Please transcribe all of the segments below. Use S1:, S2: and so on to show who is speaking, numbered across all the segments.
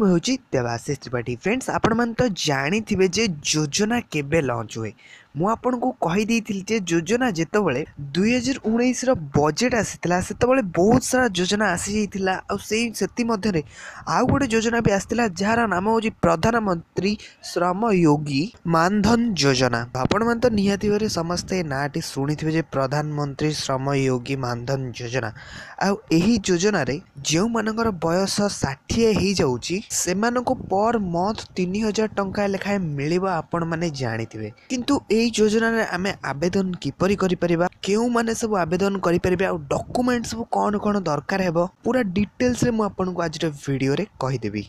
S1: ମୁଁ ହେଉଛି ଦେବାଶିଷ त्रिपाठी। फ्रेंड्स आपण मान तो जानी थिबे जे योजना केबे लॉन्च हुए। मु आपनको कहि देइथिल जे योजना जेतबेले 2019 रो बजेट आसीतिला सेतबेले बहुत सारा योजना आसी जाइतिला आ सेति मध्य रे आ गोटे योजना भी आसीतिला जहार नाम होची प्रधानमंत्री श्रम योगी मानधन योजना। आपण मान तो निहाती भारे समस्ते नाटी सुनिथिबे जे प्रधानमंत्री श्रम योगी मानधन योजना। आ एही योजना रे जेउ मानकर बयस 60 ही जाउची सेमानको पर मंथ 3000 टंका लेखाए मिलिबो आपण माने जानिथिबे। किंतु एही योजना रे आमे आवेदन किपरि करि परिबा, केउ माने सब आवेदन करि परिबा आ डॉक्यूमेंट सब कोन कोन दरकार हेबो पूरा डिटेल्स रे मु आपनको आज रे वीडियो रे कहि देबी।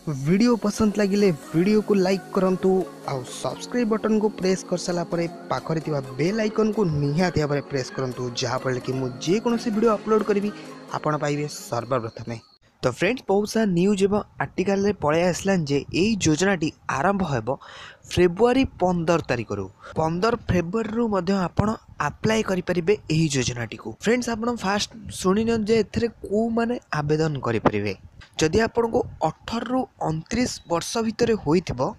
S1: वीडियो पसंद लगिले वीडियो को लाइक करंतु आ सब्सक्राइब बटन को प्रेस कर साला परे पाखरे थिबा बेल आइकन को निहाती भाबरे प्रेस करंतु जहा पर कि मु जे कोनोसी वीडियो अपलोड करबी आपण पाइबे सर्वप्रथमे। तो फ्रेंड्स बहुत सारा न्यूज एवं आर्टिकल रे पळे आसलान जे एई योजनाटी आरंभ हेबो फेब्रुआरी 15 तारिख रु 15 फेब्रुआरी रु मध्य आपण अप्लाई करि परिबे एही योजनाटी को। फ्रेंड्स आपण फास्ट सुनि न जे एथरे को माने आवेदन करि परिबे। जदि आपण को 18 रु 29 वर्ष भितर होइथिबो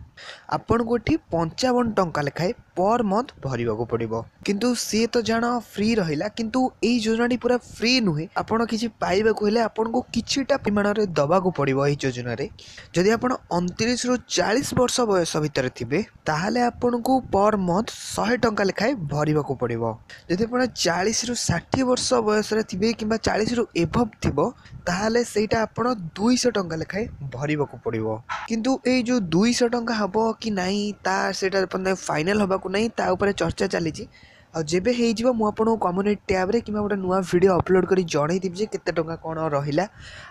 S1: आपण को 55 टंका लेखाए पर मंथ भरिबा को पड़िबो। किंतु सी तो जान फ्री रहिला किंतु एई योजनाटी पूरा फ्री नुहे। आपण किछि पाइबा को हेले आपण को किछिटा परिमाण रे दबा को पड़िबो। एई योजना रे जदि आपण 29 रु 40 वर्ष बयस भितर थिबे ताहाले आपण को पर मंथ 100 टंका लेखाए भरिबा को पड़िबो। जदि आपण 40 रु 60 वर्ष बयस रे थिबे किबा 40 रु एभव थिबो ताहाले सेटा आपण 200 टंका लेखाए भरिबा को पड़िबो। किंतु एई जो 200 टंका हबो कि नाही ता सेटा फाइनल हबा को नहीं ता ऊपर चर्चा चली। आ जेबे हे जिवो मु आपन कम्युनिटी टैब रे किबा गोटे नुवा वीडियो अपलोड करी जणै दिबि जे केते टंका कोन रहिला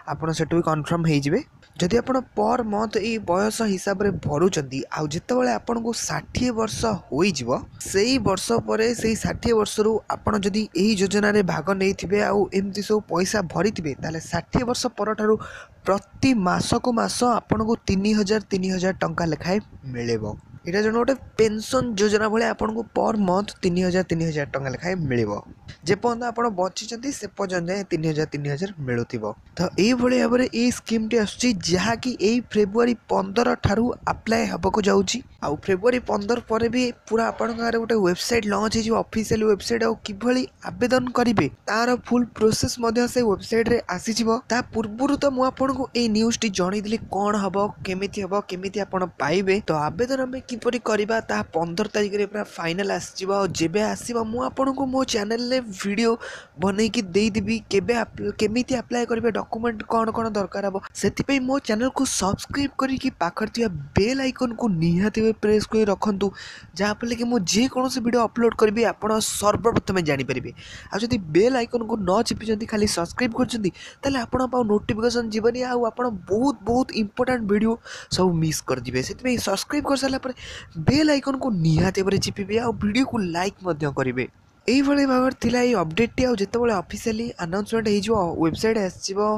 S1: आपन सेटु भी कन्फर्म हे जिवे। जदि आपन पर मंथ ए बयस हिसाब रे भरुचंती आ जेतेबेले आपन को 60 वर्ष होई जिवो सेही वर्ष परे सेही 60 वर्ष रु आपन जदि एही योजना रे भाग नै थिबे आ एमति सब पैसा भरि थिबे ताले 60 वर्ष पर थारु प्रति मास को मास आपन को 3000 टंका लेखाए मिलेबो। एटा जन गोटे पेंशन योजना भले आपन को पर मंथ 3000 टंका लेखाए मिलिबो। जे पर्यंत आपण बचिचंती से पर्यंत 3000 मिलुथिबो। तो एई भले भाबरे ए स्कीम टी आछी जहा कि एई फेब्रुआरी 15 ठारू अप्लाई हबको जाउची। आ फेब्रुआरी 15 परे भी पूरा आपण गारे गोटे वेबसाइट लॉन्च हे जो ऑफिशियल वेबसाइट आ किभली आवेदन करिवे तार फुल प्रोसेस मध्ये से वेबसाइट रे आसी जिवो। ता पूर्वरु तो मु आपण को ए न्यूज टी जणै दिली कोन हबो केमिति आपण पाइबे। तो आवेदन में किपरि करिबा ता 15 तारिख रे पूरा फाइनल आसीबो। और जेबे आसीबो मु आपण को मो चैनल रे वीडियो बनै कि देई दिबी केमिति अप्लाई करिवे डॉक्यूमेंट कोन कोन दरकार हबो। सेति पे मो चैनल को सब्सक्राइब करी कि पाखर थिया बेल आइकन को निहाती प्रेस कर रखंतु जहा फले कि मु जे कोनोसी वीडियो अपलोड करबी आपण सर्वप्रथम जानि परिबे। आ जदि बेल आइकन को न चिपिचंती खाली सब्सक्राइब करचंती ताले आपण पाउ नोटिफिकेशन जीवनी आ आपण बहुत इंपोर्टेंट वीडियो सब मिस कर दिबे। सेति पे सब्सक्राइब कर साला पर बेल आइकन को निहाती भाबरे चिपिबे आ वीडियो को लाइक मध्य करिवे। एई भले भाबर थिला ए अपडेट टी आ जेतेबेले ऑफिशियली अनाउंसमेंट हे जो वेबसाइट आसीबो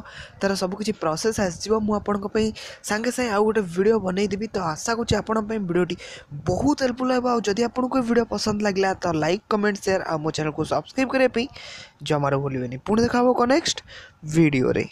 S1: तार सब किछि प्रोसेस आसीबो मु आपन को पई संगे संगे आ गोटे वीडियो बनै देबी। तो आशा करछि आपन पई वीडियो टी बहुत हेल्पफुल हेबा। जदि आपन को वीडियो पसंद लागला तो लाइक कमेंट शेयर आ मो चैनल को सब्सक्राइब करे पई जमारो भूलिबेनी। पुणी देखाबो को नेक्स्ट वीडियो रे।